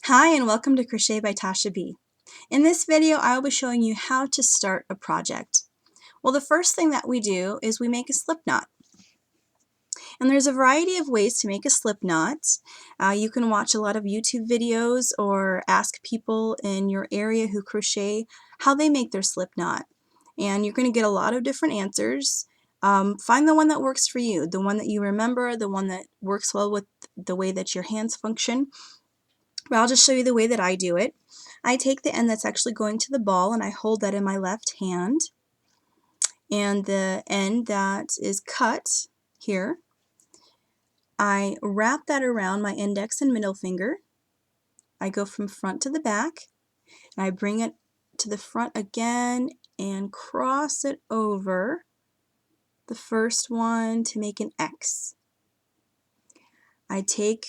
Hi and welcome to Crochet by Tasha B. In this video I will be showing you how to start a project. Well, the first thing that we do is we make a slip knot. And there's a variety of ways to make a slip knot. You can watch a lot of YouTube videos or ask people in your area who crochet how they make their slip knot. And you're going to get a lot of different answers. Find the one that works for you, the one that you remember, the one that works well with the way that your hands function. But I'll just show you the way that I do it. I take the end that's actually going to the ball and I hold that in my left hand. And the end that is cut here, I wrap that around my index and middle finger. I go from front to the back and I bring it to the front again and cross it over the first one to make an X. I take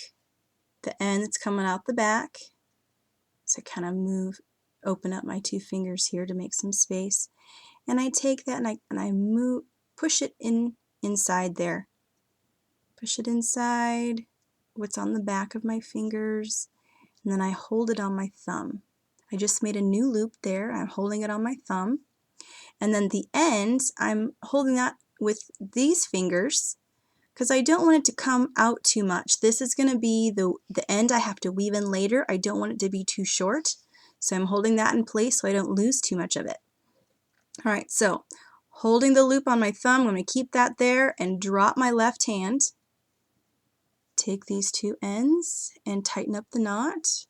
the end that's coming out the back, so I kind of open up my two fingers here to make some space, and I take that and I push it inside there. Push it inside what's on the back of my fingers, and then I hold it on my thumb. I just made a new loop there. I'm holding it on my thumb, and then the end I'm holding that with these fingers because I don't want it to come out too much. This is going to be the end I have to weave in later. I don't want it to be too short, so I'm holding that in place so I don't lose too much of it. Alright, so holding the loop on my thumb, I'm going to keep that there and drop my left hand. Take these two ends and tighten up the knot.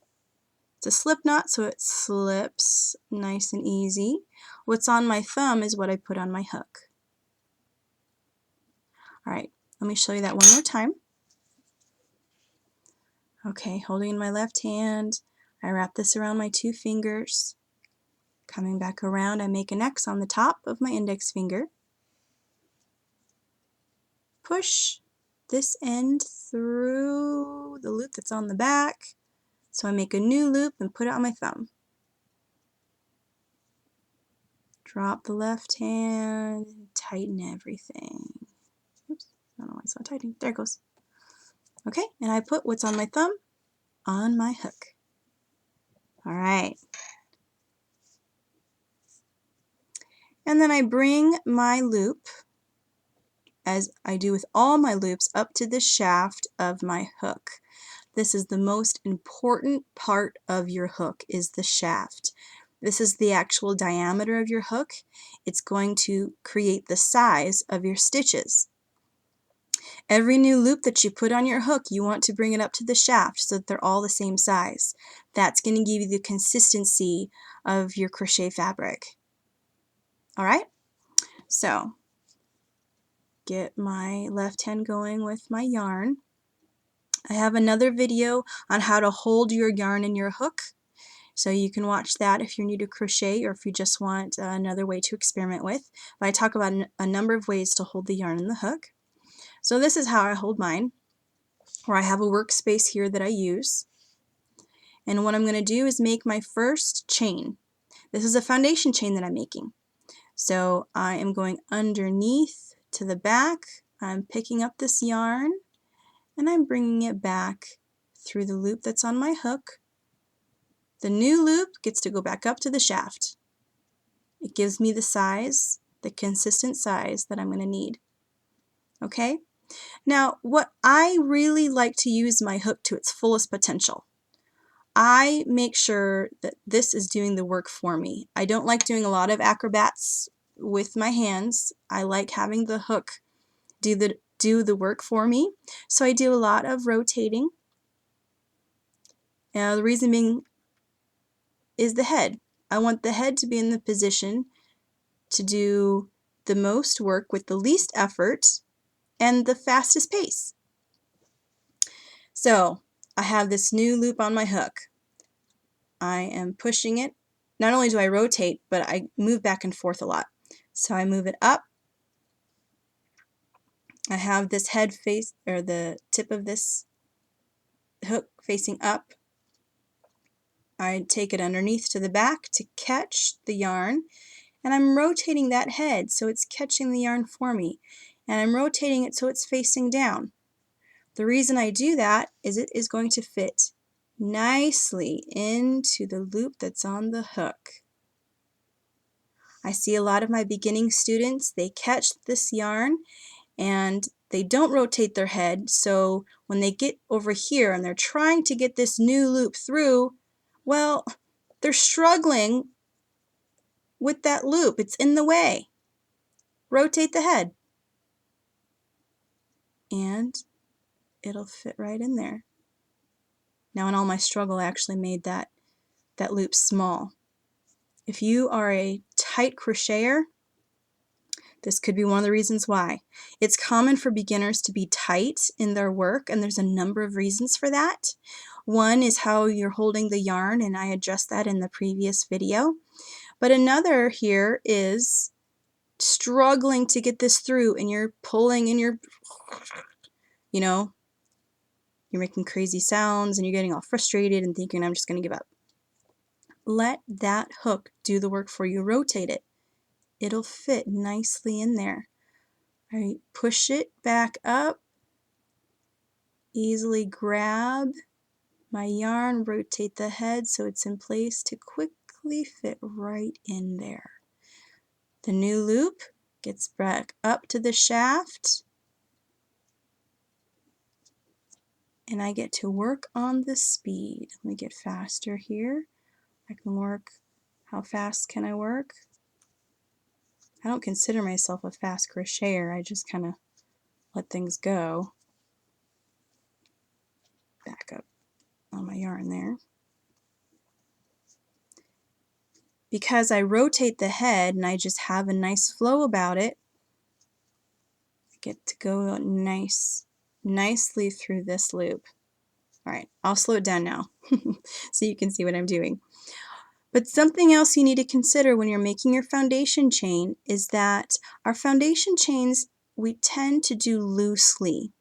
It's a slip knot, so it slips nice and easy. What's on my thumb is what I put on my hook. Alright, let me show you that one more time. Okay, holding in my left hand, I wrap this around my two fingers. Coming back around, I make an X on the top of my index finger. Push this end through the loop that's on the back. So I make a new loop and put it on my thumb. Drop the left hand and tighten everything. Oops, I don't know why it's not tightening. There it goes. Okay, and I put what's on my thumb on my hook. Alright. And then I bring my loop, as I do with all my loops, up to the shaft of my hook. This is the most important part of your hook, is the shaft. This is the actual diameter of your hook. It's going to create the size of your stitches. Every new loop that you put on your hook, you want to bring it up to the shaft so that they're all the same size. That's going to give you the consistency of your crochet fabric. Alright? So, get my left hand going with my yarn. I have another video on how to hold your yarn in your hook, so you can watch that if you're new to crochet or if you just want another way to experiment with. But I talk about a number of ways to hold the yarn in the hook. So this is how I hold mine, where I have a workspace here that I use. And what I'm going to do is make my first chain. This is a foundation chain that I'm making. So I am going underneath to the back. I'm picking up this yarn and I'm bringing it back through the loop that's on my hook. The new loop gets to go back up to the shaft. It gives me the size, the consistent size that I'm going to need. Okay? Now, what I really like to use my hook to its fullest potential. I make sure that this is doing the work for me. I don't like doing a lot of acrobats with my hands. I like having the hook do the work for me. So I do a lot of rotating. Now, the reason being is the head. I want the head to be in the position to do the most work with the least effort and the fastest pace. So I have this new loop on my hook. I am pushing it. Not only do I rotate, but I move back and forth a lot. So I move it up. I have this head face, or the tip of this hook facing up. I take it underneath to the back to catch the yarn, and I'm rotating that head so it's catching the yarn for me, and I'm rotating it so it's facing down. The reason I do that is it is going to fit nicely into the loop that's on the hook. I see a lot of my beginning students, they catch this yarn and they don't rotate their head, so when they get over here and they're trying to get this new loop through, well, they're struggling with that loop. It's in the way. Rotate the head and it'll fit right in there. Now in all my struggle I actually made that loop small. If you are a tight crocheter, this could be one of the reasons why. It's common for beginners to be tight in their work, and there's a number of reasons for that. One is how you're holding the yarn, and I addressed that in the previous video. But another here is struggling to get this through, and you're pulling and you're making crazy sounds and you're getting all frustrated and thinking, I'm just going to give up. Let that hook do the work for you. Rotate it. It'll fit nicely in there. All right, push it back up. Easily grab my yarn, rotate the head so it's in place to quickly fit right in there. The new loop gets back up to the shaft, and I get to work on the speed. Let me get faster here. I can work. How fast can I work? I don't consider myself a fast crocheter. I just kind of let things go. Back up on my yarn there. Because I rotate the head and I just have a nice flow about it, I get to go nicely through this loop. All right, I'll slow it down now so you can see what I'm doing. But something else you need to consider when you're making your foundation chain is that our foundation chains we tend to do loosely.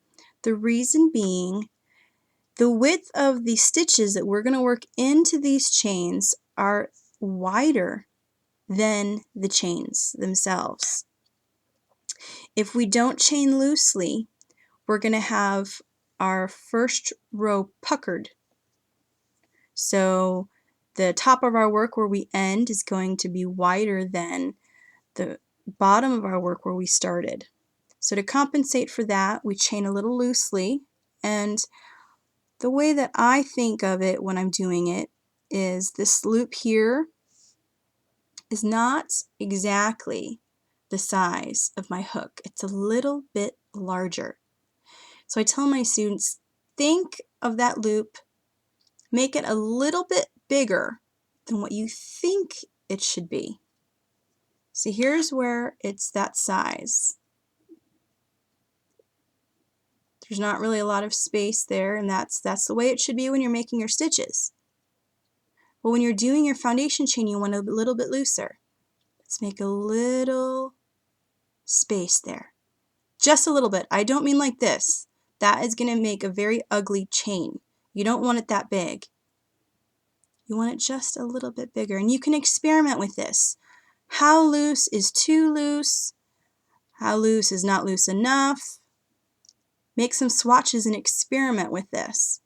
The reason being, the width of the stitches that we're going to work into these chains are wider than the chains themselves. If we don't chain loosely, we're going to have our first row puckered. So the top of our work where we end is going to be wider than the bottom of our work where we started. So to compensate for that, we chain a little loosely, and the way that I think of it when I'm doing it is this loop here is not exactly the size of my hook. It's a little bit larger. So I tell my students, think of that loop, make it a little bit bigger than what you think it should be. See, here's where it's that size. There's not really a lot of space there, and that's the way it should be when you're making your stitches. But when you're doing your foundation chain, you want it a little bit looser. Let's make a little space there. Just a little bit. I don't mean like this. That is going to make a very ugly chain. You don't want it that big. You want it just a little bit bigger. And you can experiment with this. How loose is too loose? How loose is not loose enough? Make some swatches and experiment with this.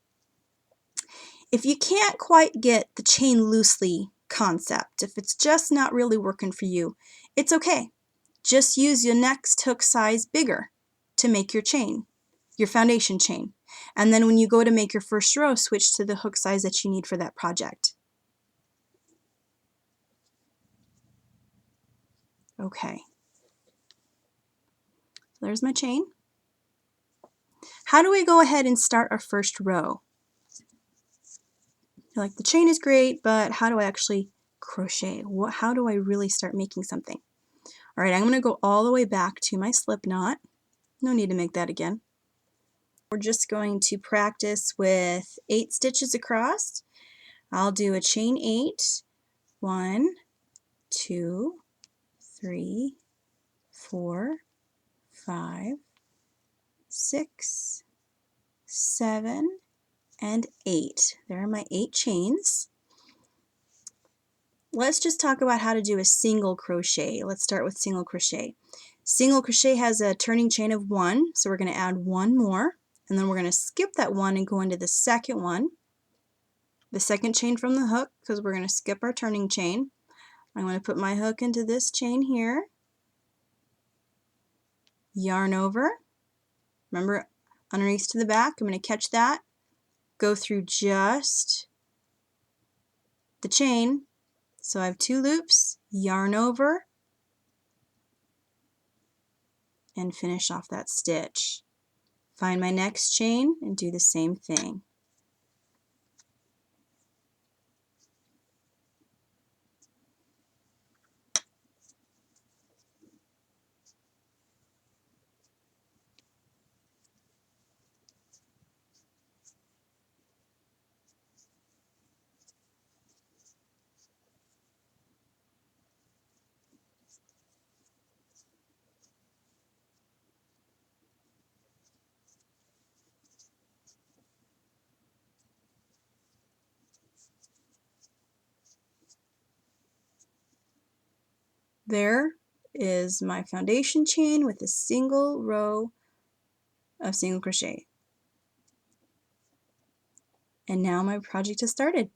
If you can't quite get the chain loosely concept, if it's just not really working for you, it's okay. Just use your next hook size bigger to make your chain, your foundation chain. And then when you go to make your first row, switch to the hook size that you need for that project. Okay. So there's my chain. How do we go ahead and start our first row? You're like, the chain is great, but how do I actually crochet? How do I really start making something? All right, I'm going to go all the way back to my slip knot. No need to make that again. We're just going to practice with 8 stitches across. I'll do a chain 8. 1, 2, 3, 4, 5, 6, 7, and 8. There are my 8 chains. Let's just talk about how to do a single crochet. Let's start with single crochet. Single crochet has a turning chain of 1, so we're going to add 1 more, and then we're going to skip that 1 and go into the second one. the second chain from the hook because we're going to skip our turning chain. I'm going to put my hook into this chain here, yarn over, remember underneath to the back, I'm going to catch that, go through just the chain, so I have 2 loops, yarn over, and finish off that stitch. Find my next chain and do the same thing. There is my foundation chain with a single row of single crochet. And now my project has started.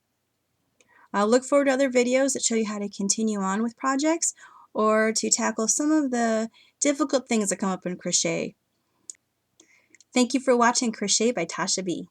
I'll look forward to other videos that show you how to continue on with projects or to tackle some of the difficult things that come up in crochet. Thank you for watching Crochet by Tashia B.